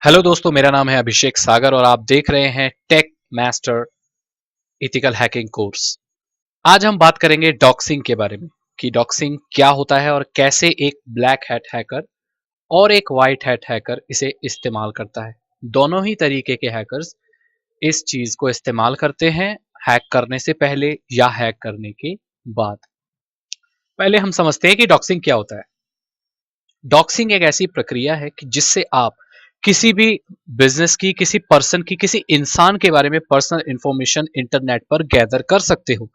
Hello दोस्तों, मेरा नाम है अभिषेक सागर और आप देख रहे हैं tech master ethical hacking course. आज हम बात करेंगे डॉक्सिंग के बारे में कि डॉक्सिंग क्या होता है और कैसे एक ब्लैक हैट हैकर और एक वाइट हैट हैकर इसे इस्तेमाल करता है। दोनों ही तरीके के हैकर्स इस चीज को इस्तेमाल करते हैं, हैक करने से पहले या हैक करने के बाद। पहले हम समझते हैं कि डॉक्सिंग क्या होता है। डॉक्सिंग एक ऐसी प्रक्रिया है कि जिससे आप किसी भी बिजनेस की, किसी पर्सन की, किसी इंसान के बारे में पर्सनल इंफॉर्मेशन इंटरनेट पर गैदर कर सकते हो।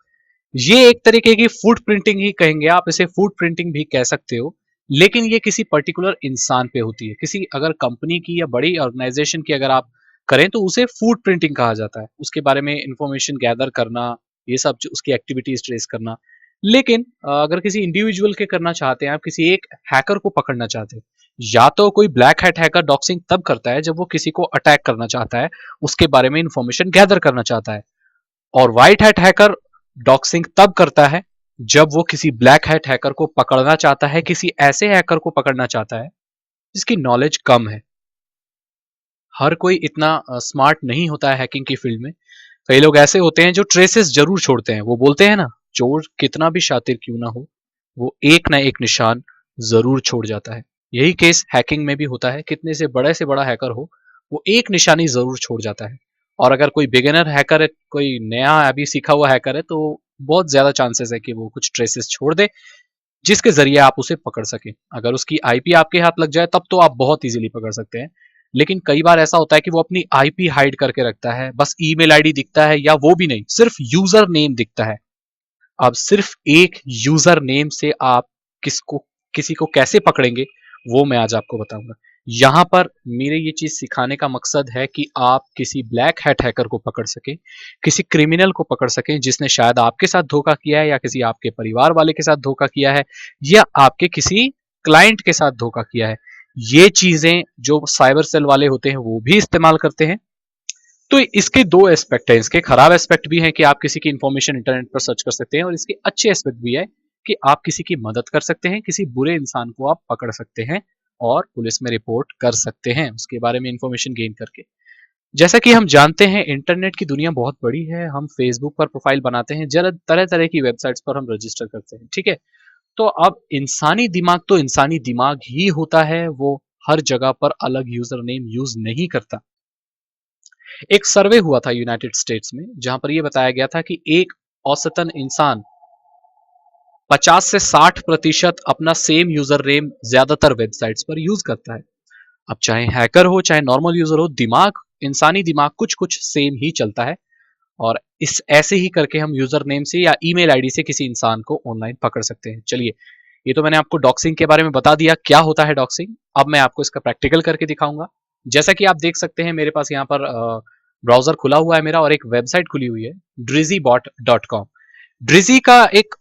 ये एक तरीके की फुट प्रिंटिंग ही कहेंगे, आप इसे फुट प्रिंटिंग भी कह सकते हो। लेकिन ये किसी पर्टिकुलर इंसान पे होती है। किसी अगर कंपनी की या बड़ी ऑर्गेनाइजेशन की अगर आप करें तो उसे फुट प्रिंटिंग कहा जाता है। उसके बारे में इंफॉर्मेशन गैदर करना, ये सब उसकी एक्टिविटीज ट्रेस करना। लेकिन अगर किसी इंडिविजुअल के करना चाहते हैं, आप किसी एक हैकर को पकड़ना चाहते हैं, या तो कोई ब्लैक हैट हैकर डॉक्सिंग तब करता है जब वो किसी को अटैक करना चाहता है, उसके बारे में इंफॉर्मेशन गैदर करना चाहता है। और व्हाइट हैट हैकर डॉक्सिंग तब करता है जब वो किसी ब्लैक हैट हैकर को पकड़ना चाहता है, किसी ऐसे हैकर को पकड़ना चाहता है जिसकी नॉलेज कम है। हर कोई इतना स्मार्ट नहीं होता है हैकिंग की फील्ड में। कई लोग ऐसे होते हैं जो ट्रेसेस जरूर छोड़ते हैं। वो बोलते हैं ना, चोर कितना भी शातिर क्यों ना हो, वो एक ना एक निशान जरूर छोड़ जाता है। यही केस हैकिंग में भी होता है। कितने से बड़ा हैकर हो, वो एक निशानी जरूर छोड़ जाता है। और अगर कोई बिगिनर हैकर है, कोई नया अभी सीखा हुआ हैकर है, तो बहुत ज्यादा चांसेस है कि वो कुछ ट्रेसेस छोड़ दे जिसके जरिए आप उसे पकड़ सकें। अगर उसकी आईपी आपके हाथ लग जाए तब तो आप बहुत इजीली पकड़ सकते हैं। लेकिन कई बार ऐसा होता है कि वो अपनी आईपी हाइड करके रखता है, बस ईमेल आईडी दिखता है, या वो भी नहीं, सिर्फ यूजर नेम दिखता है। अब सिर्फ एक यूजर नेम से आप किसको किसी को कैसे पकड़ेंगे, वो मैं आज आपको बताऊंगा। यहां पर मेरे ये चीज सिखाने का मकसद है कि आप किसी ब्लैक हैट हैकर को पकड़ सके, किसी क्रिमिनल को पकड़ सकें जिसने शायद आपके साथ धोखा किया है, या किसी आपके परिवार वाले के साथ धोखा किया है, या आपके किसी क्लाइंट के साथ धोखा किया है। ये चीजें जो साइबर सेल वाले होते हैं वो भी इस्तेमाल करते हैं। तो इसके दो एस्पेक्ट हैं। इसके खराब एस्पेक्ट भी हैं कि आप किसी की इंफॉर्मेशन इंटरनेट पर सर्च कर सकते हैं, और इसके अच्छे एस्पेक्ट भी है कि आप किसी की मदद कर सकते हैं, किसी बुरे इंसान को आप पकड़ सकते हैं और पुलिस में रिपोर्ट कर सकते हैं उसके बारे में इंफॉर्मेशन गेन करके। जैसा कि हम जानते हैं, इंटरनेट की दुनिया बहुत बड़ी है। हम फेसबुक पर प्रोफाइल बनाते हैं, जरा तरह तरह की वेबसाइट्स पर हम रजिस्टर करते हैं, ठीक है। तो अब इंसानी दिमाग तो इंसानी दिमाग ही होता है, वो हर जगह पर अलग यूजर नेम यूज नहीं करता। एक सर्वे हुआ था यूनाइटेड स्टेट्स में, जहां पर यह बताया गया था कि एक औसतन इंसान 50 से 60% अपना सेम यूजर नेम ज्यादातर वेबसाइट्स पर यूज करता है। अब चाहे हैकर हो चाहे नॉर्मल यूजर हो, दिमाग, इंसानी दिमाग कुछ कुछ सेम ही चलता है। और इस ऐसे ही करके हम यूजर नेम से या ईमेल आईडी से किसी इंसान को ऑनलाइन पकड़ सकते हैं। चलिए, ये तो मैंने आपको डॉक्सिंग के बारे में बता दिया, क्या होता है डॉक्सिंग। अब मैं आपको इसका प्रैक्टिकल करके दिखाऊंगा। जैसा कि आप देख सकते हैं, मेरे पास यहाँ पर ब्राउजर खुला हुआ है मेरा, और एक वेबसाइट खुली हुई है, drizzy.com। ड्रिजी का एक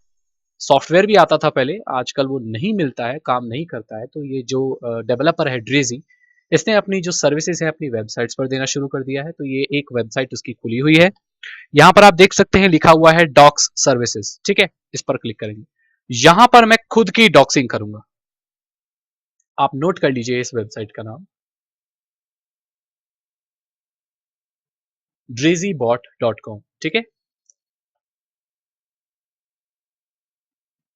सॉफ्टवेयर भी आता था पहले, आजकल वो नहीं मिलता है, काम नहीं करता है। तो ये जो डेवलपर है ड्रिजी, इसने अपनी जो सर्विसेज है अपनी वेबसाइट्स पर देना शुरू कर दिया है। तो ये एक वेबसाइट उसकी खुली हुई है। यहाँ पर आप देख सकते हैं लिखा हुआ है डॉक्स सर्विसेज, ठीक है। इस पर क्लिक करेंगे। यहां पर मैं खुद की डॉक्सिंग करूंगा। आप नोट कर लीजिए इस वेबसाइट का नाम, drizzy.com, ठीक है।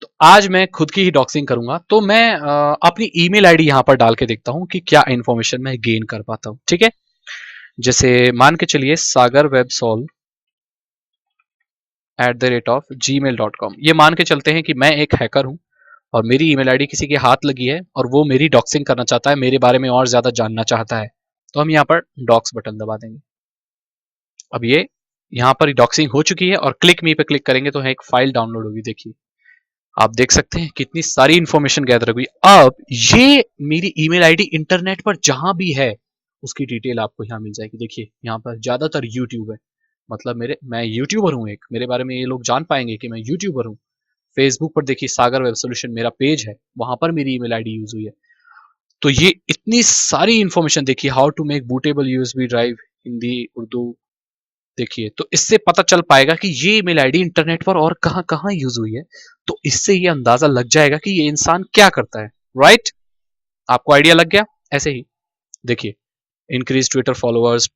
तो आज मैं खुद की ही डॉक्सिंग करूंगा। तो मैं अपनी ईमेल आईडी यहां पर डाल के देखता हूं कि क्या इंफॉर्मेशन मैं गेन कर पाता हूं, ठीक है। जैसे मान के चलिए sagarwebsolve@gmail.com, ये मान के चलते हैं कि मैं एक हैकर हूं और मेरी ईमेल आईडी किसी के हाथ लगी है और वो मेरी डॉक्सिंग करना चाहता है, मेरे बारे में और ज्यादा जानना चाहता है। तो हम यहाँ पर डॉक्स बटन दबा देंगे। अब ये यहाँ पर डॉक्सिंग हो चुकी है और क्लिक मी पे क्लिक करेंगे तो एक फाइल डाउनलोड होगी। देखिए, आप देख सकते हैं कितनी सारी इंफॉर्मेशन गैदर हुई। अब ये मेरी ईमेल आईडी इंटरनेट पर जहां भी है उसकी डिटेल आपको यहाँ मिल जाएगी। देखिए, यहाँ पर ज्यादातर यूट्यूब है, मतलब मैं यूट्यूबर हूँ एक, मेरे बारे में ये लोग जान पाएंगे कि मैं यूट्यूबर हूँ। फेसबुक पर देखिए, सागर वेब सोल्यूशन मेरा पेज है, वहां पर मेरी ईमेल आईडी यूज हुई है। तो ये इतनी सारी इंफॉर्मेशन देखिए, how to make bootable USB drive, Hindi, Urdu. देखिए, तो इससे पता चल पाएगा कि ये ईमेल आईडी इंटरनेट पर और कहां कहां यूज हुई है। तो इससे ये अंदाजा लग जाएगा कि ये इंसान क्या करता है। राइट, आपको आइडिया लग गया। ऐसे ही देखिए, increase Twitter followers,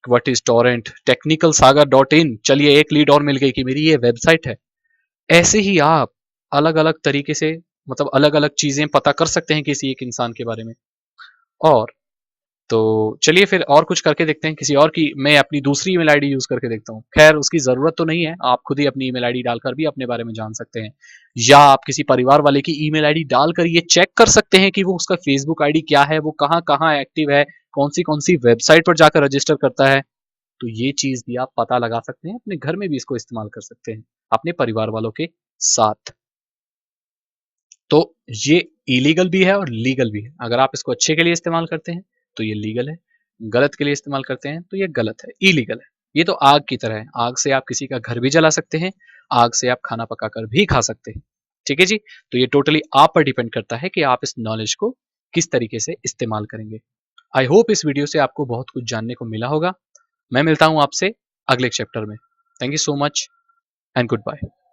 what is torrent, technical Sagar dot in, चलिए एक लीड और मिल गई कि मेरी ये वेबसाइट है। ऐसे ही आप अलग अलग तरीके से मतलब अलग अलग चीजें पता कर सकते हैं किसी एक इंसान के बारे में। और तो चलिए फिर और कुछ करके देखते हैं, किसी और की मैं अपनी दूसरी ईमेल आईडी यूज करके देखता हूँ। खैर उसकी जरूरत तो नहीं है, आप खुद ही अपनी ईमेल आईडी डालकर भी अपने बारे में जान सकते हैं, या आप किसी परिवार वाले की ईमेल आईडी डालकर ये चेक कर सकते हैं कि वो उसका फेसबुक आईडी क्या है, वो कहाँ कहाँ एक्टिव है, कौन सी वेबसाइट पर जाकर रजिस्टर करता है। तो ये चीज भी आप पता लगा सकते हैं, अपने घर में भी इसको इस्तेमाल कर सकते हैं अपने परिवार वालों के साथ। तो ये इलीगल भी है और लीगल भी है। अगर आप इसको अच्छे के लिए इस्तेमाल करते हैं तो ये लीगल है, गलत के लिए इस्तेमाल करते हैं तो ये गलत है, इलीगल है। ये तो आग की तरह है, आग से आप किसी का घर भी जला सकते हैं, आग से आप खाना पकाकर भी खा सकते हैं। ठीक है जी? तो ये टोटली आप पर डिपेंड करता है कि आप इस नॉलेज को किस तरीके से इस्तेमाल करेंगे। आई होप इस वीडियो से आपको बहुत कुछ जानने को मिला होगा। मैं मिलता हूँ आपसे अगले चैप्टर में। Thank you so much and good bye.